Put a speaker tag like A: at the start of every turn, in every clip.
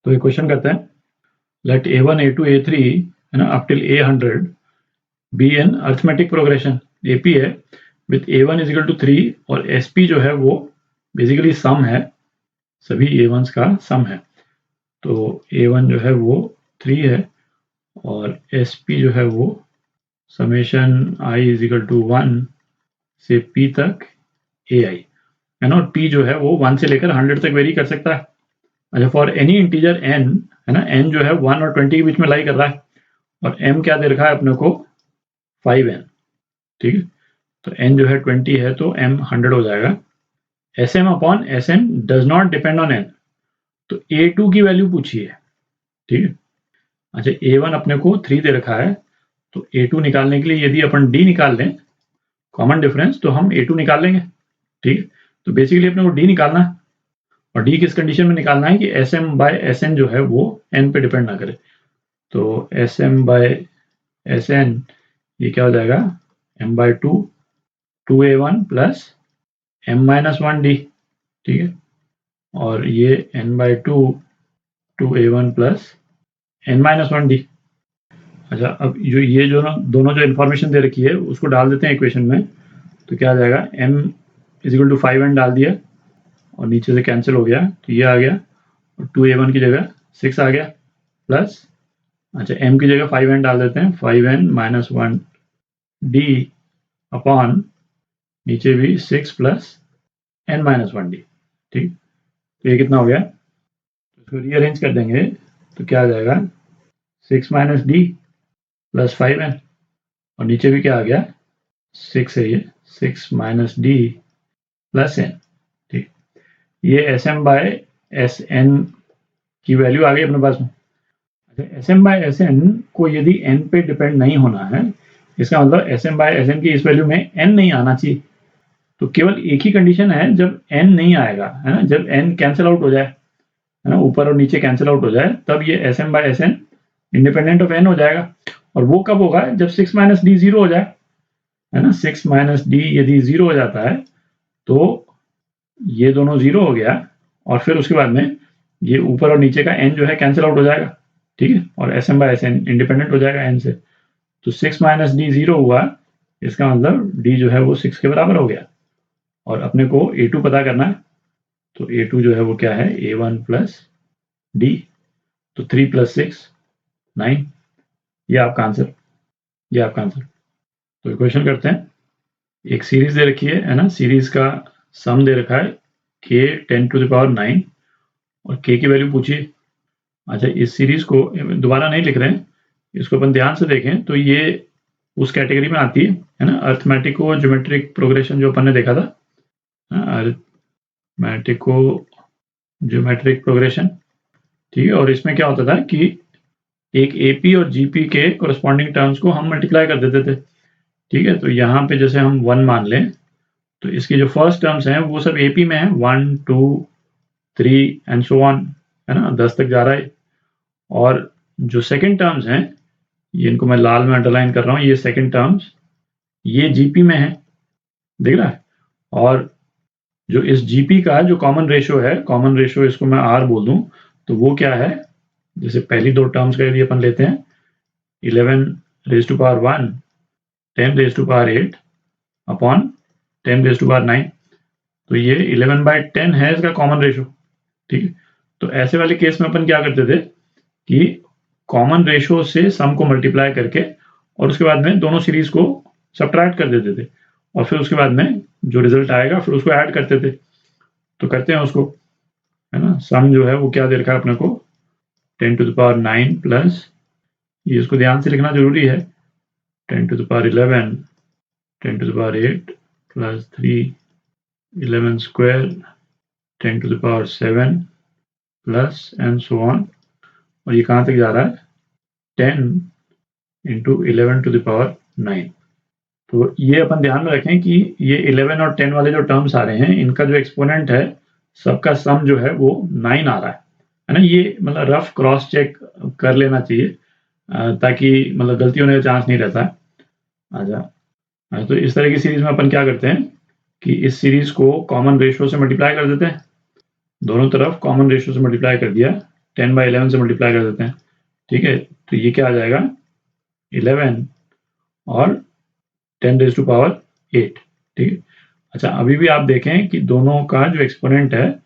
A: तो ये क्वेश्चन करते हैं, लेट A1, A2, A3 है ना up till A100 be an arithmetic progression. AP है with A1 is equal to 3 और SP जो है वो बेसिकली सम है, सभी A1s का सम है। तो A1 जो है वो 3 है और SP जो है वो summation I is equal to 1 से P तक AI है ना, और P जो है वो 1 से लेकर 100 तक वेरी कर सकता है। अच्छा, फॉर एनी इंटीजर n है ना, n जो है 1 और 20 के बीच में लाई कर रहा है और m क्या दे रखा है अपने को 5n, ठीक है। तो n जो है 20 है तो m 100 हो जाएगा। Sm upon Sn does not depend on n। तो A2 की वैल्यू पूछी है, ठीक है। अच्छा, A1 अपने को 3 दे रखा है, तो A2 निकालने के लिए यदि अपन D निकाल लें कॉमन डिफरेंस तो हम A2 निकाल लेंगे, ठीक है। तो बेसिकली अपने को D निकालना है और D किस कंडीशन में निकालना है कि Sm बाय Sn जो है वो n पे डिपेंड ना करे। तो Sm बाय Sn ये क्या हो जाएगा, m by 2 2A1 plus m minus 1D, ठीक है। और ये n by 2 2A1 plus n minus 1D। अच्छा, अब ये जो ना दोनों जो इन्फॉर्मेशन दे रखी है उसको डाल देते हैं इक्वेशन में। तो क्या आ जाएगा, m is equal to 5n डाल दिया और नीचे से कैंसिल हो गया तो ये आ गया और 2A1 की जगह 6 आ गया प्लस, अच्छा m की जगह 5n डाल देते हैं, 5n माइनस 1d अपॉन नीचे भी 6 प्लस n माइनस 1d, ठीक। तो ये कितना हो गया, तो इसको रीअरेंज कर देंगे तो क्या आ जाएगा 6 माइनस d प्लस 5n और नीचे भी क्या आ गया 6 है, ये 6 माइनस d प्लस n, ठीक। ये Sm बाय Sn की वैल्यू आ गई अपने पास में। Sm बाय Sn को यदि n पे डिपेंड नहीं होना है, इसका मतलब Sm बाय Sn की इस वैल्यू में n नहीं आना चाहिए। तो केवल एक ही कंडीशन है जब n नहीं आएगा, है ना, जब n कैंसिल आउट हो जाए, है ना, ऊपर और नीचे कैंसिल आउट हो जाए, तब ये Sm by Sn independent of n हो जाएगा। और वो कब होगा, जब 6 माइनस डी 0 हो जाए, है ना। 6 माइनस डी यदि 0 हो जाता है तो ये दोनों 0 हो गया और फिर उसके बाद में ये ऊपर और नीचे का n जो है कैंसिल आउट हो जाएगा, ठीक है। और Sm बाय Sn इंडिपेंडेंट हो जाएगा n से। तो 6 माइनस डी 0 हुआ, इसका मतलब d जो है वो 6 के बराबर हो गया और अपने को A2 पता करना है। तो A2 जो है वो क्या है, A1 प्लस d, तो 3 प्लस 6 9, ये आपका आंसर, ये आपका आंसर। तो क्वेश्चन करते हैं, एक सीरीज दे रखी है ना, सीरीज का सम दे रखा है k 10 टू द पावर 9 और k की वैल्यू पूछिए। अच्छा, इस सीरीज को दोबारा नहीं लिख रहे हैं, इसको अपन ध्यान से देखें तो ये उस कैटेगरी में आती है ना, अर्थमेटिको ज्योमेट्रिक प्रोग्रेशन जो अपन ने देखा था, अर्थमेटिको ज्योमेट्रिक प्रोग्रेशन, ठीक है। और इसमें क्या होता था कि एक AP और GP के कोरस्पॉन्डिंग टर्म्स को हम मल्टीप्लाई कर देते थे, ठीक है। तो यहाँ पे जैसे हम 1 मान लें तो इसकी जो फर्स्ट टर्म्स हैं वो सब AP में है, 1 2 3 एंड सो ऑन, है ना, 10 तक जा रहा है। और जो सेकंड टर्म्स हैं, ये इनको मैं लाल में अंडरलाइन कर रहा हूँ, ये सेकंड टर्म्स ये GP में है, दिख रहा है। और जो इस GP का जो कॉमन रेशियो है, कॉमन रेशियो इसको मैं R बोल दूं, तो वो क्या है, जैसे पहली दो टर्म्स का यदि अपन लेते हैं 11 raise to power 1 10 raise to power 8 upon 10 raise to power 9, तो ये 11 बाय 10 है इसका कॉमन रेशियो, ठीक है। तो ऐसे वाले केस में अपन क्या करते थे कि कॉमन रेशियो से सम को मल्टीप्लाई करके और उसके बाद में दोनों सीरीज को सब्ट्रैक्ट कर देते थे और फिर उसके बाद में जो रिजल्ट आएगा फिर उसको ऐड करते थे। तो करते हैं उसको, है ना। सम जो है वो क्या दे रखा है अपने को 10 टू द पावर 9 प्लस, ये इसको ध्यान से लिखना जरूरी है, 10 to the power 11 10 to the power 8 plus 3 11 square 10 to the power 7 plus and so on. और ये कहाँ तक जा रहा है, 10 इंटू 11 टू द पावर 9। तो ये अपन ध्यान में रखें कि ये 11 और 10 वाले जो टर्म्स आ रहे हैं, इनका जो एक्सपोनेंट है सबका सम जो है वो 9 आ रहा है ना। ये मतलब रफ क्रॉस चेक कर लेना चाहिए ताकि मतलब गलती होने का चांस नहीं रहता है। अच्छा, तो इस तरह की सीरीज में अपन क्या करते हैं कि इस सीरीज को कॉमन रेशियो से मल्टीप्लाई कर देते हैं, दोनों तरफ कॉमन रेशियो से मल्टीप्लाई कर दिया 10/11 से मल्टीप्लाई कर देते हैं, ठीक है। तो ये क्या आ जाएगा 11 और 10⁸8, ठीक है। अच्छा, अभी भी आप देखें कि दोनों का जो एक्सपोनेंट है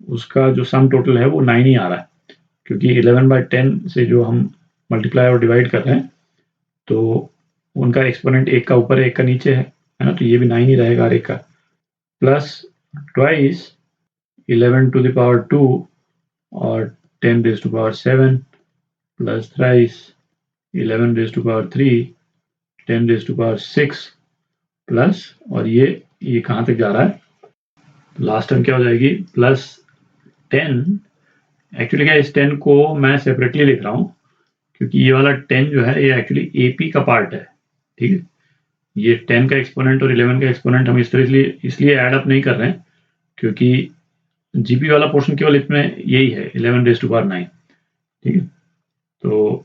A: उसका जो सम टोटल है वो 9 ही आ रहा है, क्योंकि 11/10 से जो हम मल्टीप्लाई और डिवाइड कर रहे हैं तो उनका एक्सपोनेंट एक का ऊपर है एक का नीचे है ना, तो ये भी 9 ही रहेगा हर एक का। प्लस ट्वाइस 11⁻², और 10⁻7, प्लस थ्राइस 11⁻3, 10⁻6, प्लस, और ये कहाँ तक जा रहा है, लास्ट टर्म क्या हो जाएगी प्लस 10। एक्चुअली क्या, इस 10 को मैं सेपरेटली लिख रहा हूँ क्योंकि ये वाला 10 जो है ये एक्चुअली एपी का पार्ट है, ठीक है। ये 10 का एक्सपोनेंट और 11 का एक्सपोनेंट हम इस तरह इसलिए ऐड अप नहीं कर रहे हैं क्योंकि जीपी वाला पोर्शन केवल इसमें यही है 11⁻9, ठीक है। तो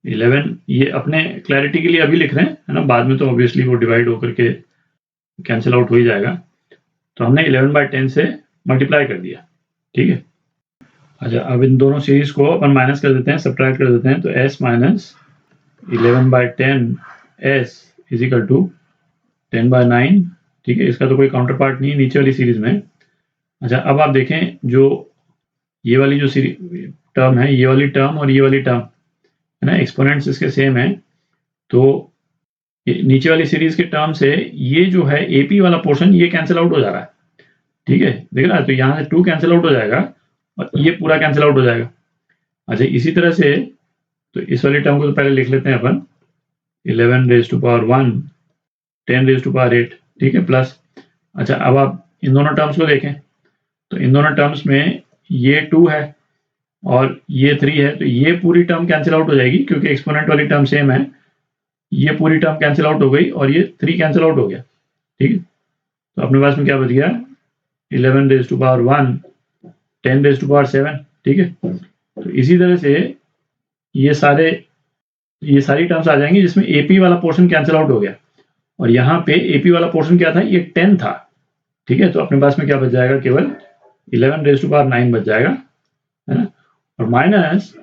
A: 11 ये अपने क्लैरिटी के लिए अभी लिख रहे हैं, है ना, बाद में तो ऑब्वियसली वो डिवाइड होकर के कैंसिल आउट हो ही जाएगा। तो हमने 11/10 से मल्टीप्लाई कर दिया, ठीक है। अच्छा, अब इन दोनों सीरीज को अपन माइनस कर देते हैं, सब्ट्रैक्ट कर देते हैं, तो s minus 11/10 s is equal to 10/9, ठीक है। इसका तो कोई काउंटर पार्ट नहीं है नीचे वाली सीरीज में। अच्छा, अब आप देखें जो ये वाली जो टर्म है, ये वाली टर्म और ये वाली टर्म, है ना, एक्सपोनेंट्स इसके सेम है, तो नीचे वाली सीरीज के टर्म से ये जो है एपी वाला पोर्शन ये कैंसिल आउट हो जा रहा है, ठीक है, दिख रहा है। तो यहाँ से 2 कैंसिल आउट हो जाएगा और ये पूरा कैंसिल आउट हो जाएगा। अच्छा, इसी तरह से तो इस वाली टर्म को तो पहले लिख लेते हैं अपन 11⁻1 10⁻8, ठीक है, प्लस। अच्छा, अब आप इन दोनों टर्म्स को देखें तो इन दोनों टर्म्स में ये 2 है और ये 3 है, तो ये पूरी टर्म कैंसिल आउट हो जाएगी क्योंकि एक्सपोनेंट वाली टर्म सेम है। ये पूरी टर्म कैंसिल आउट हो गई और ये 3 कैंसिल आउट हो गया, ठीक है। तो अपने पास में क्या बच गया 11⁻1 10⁻7, ठीक है। तो इसी तरह से ये सारी टर्म्स आ जाएंगी जिसमें एपी वाला पोर्शन कैंसिल आउट हो गया, और यहाँ पे एपी वाला पोर्शन क्या था, ये 10 था, ठीक है। तो अपने पास में क्या बच जाएगा, केवल 11⁻9 बच जाएगा, है ना। और माइनस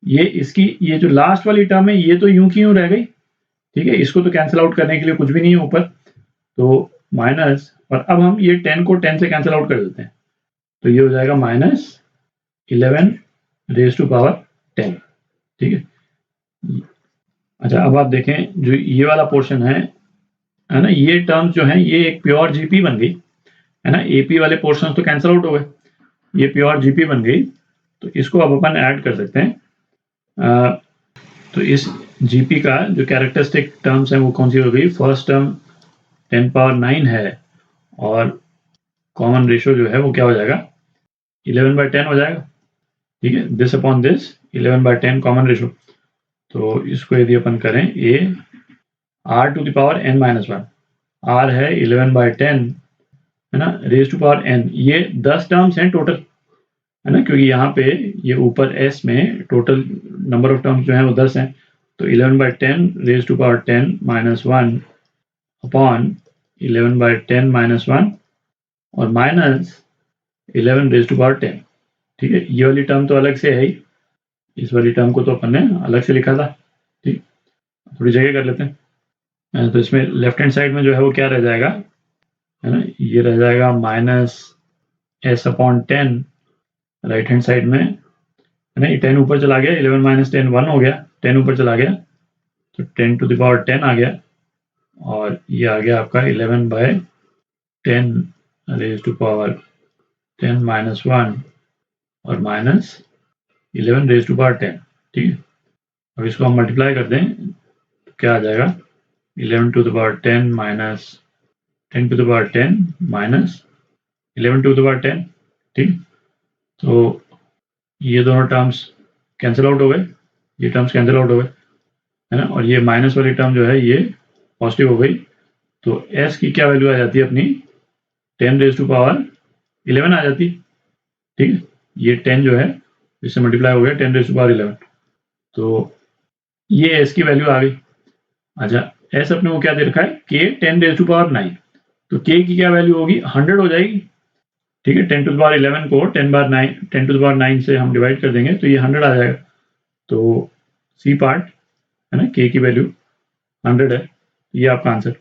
A: ये जो लास्ट वाली टर्म है ये तो यूं की यूं रह गई, ठीक है। इसको तो कैंसिल आउट करने के लिए कुछ भी नहीं है ऊपर, तो माइनस, और अब हम ये 10 को 10 से कैंसिल आउट कर देते हैं, तो ये हो जाएगा -11⁻10, ठीक है। अच्छा, अब आप देखें जो ये वाला पोर्शन है ना, ये टर्म्स जो है ये एक प्योर जीपी बन गई, है ना। एपी वाले पोर्शन तो कैंसिल आउट हो गए, ये प्योर जीपी बन गई, तो इसको अब अपन ऐड कर सकते हैं। तो इस जीपी का जो कैरेक्टरिस्टिक टर्म्स हैं वो कौन सी हो गई, फर्स्ट टर्म 10⁻9 है और कॉमन रेशियो जो है वो क्या हो जाएगा 11/10 हो जाएगा, ठीक है। This upon this 11/10 common ratio, तो इसको यदि अपन करें a r⁻n-1, r है 11/10, है ना, रेज टू पावर n, ये 10 टर्म्स हैं टोटल, है ना, क्योंकि यहाँ पे ये ऊपर s में टोटल नंबर ऑफ टर्म्स जो हैं वो 10 हैं, तो 11/10 रेज टू पावर 10-1 अपॉन 11/10-1 और माइनस 11 रेज टू पावर 10, ठीक है। ये वाली टर्म तो अलग से है ही, इस वाली टर्म को तो अपन ने अलग से लिखा था, ठीक। थोड़ी जगह कर लेते हैं, तो इसमें लेफ्ट हैंड साइड में जो है वो क्या रह जाएगा, है ना, ये रह जाएगा -s/10, राइट हैंड साइड में, है ना। ये 10 ऊपर चला गया, 11 - 10 1 हो गया, 10 ऊपर चला गया तो 10⁻10 आ गया, और ये आ गया आपका 11/10 रेज टू पावर 10-1 और माइनस 11 रेज टू पावर 10, ठीक है। अब इसको हम मल्टीप्लाई कर दें तो क्या आ जाएगा 11⁻10 माइनस 10⁻10 माइनस 11⁻10, ठीक। तो ये दोनों टर्म्स कैंसिल आउट हो गए, ये टर्म्स कैंसिल आउट हो गए, है ना, और ये माइनस वाली टर्म जो है ये पॉजिटिव हो गई, तो s की क्या वैल्यू आ जाती है अपनी 10⁻11 आ जाती, ठीक है। ये 10 जो है इससे मल्टीप्लाई हो गया 10⁻11, तो ये s की वैल्यू आ गई। अच्छा, s अपने को क्या दे रखा है k 10⁻9, तो k की क्या वैल्यू होगी 100 हो जाएगी, ठीक है, 10 टू द पावर 11 को 10 टू द पावर 9 से हम डिवाइड कर देंगे तो ये 100 आ जाएगा। तो सी पार्ट है ना, के की वैल्यू 100 है, ये आपका आंसर।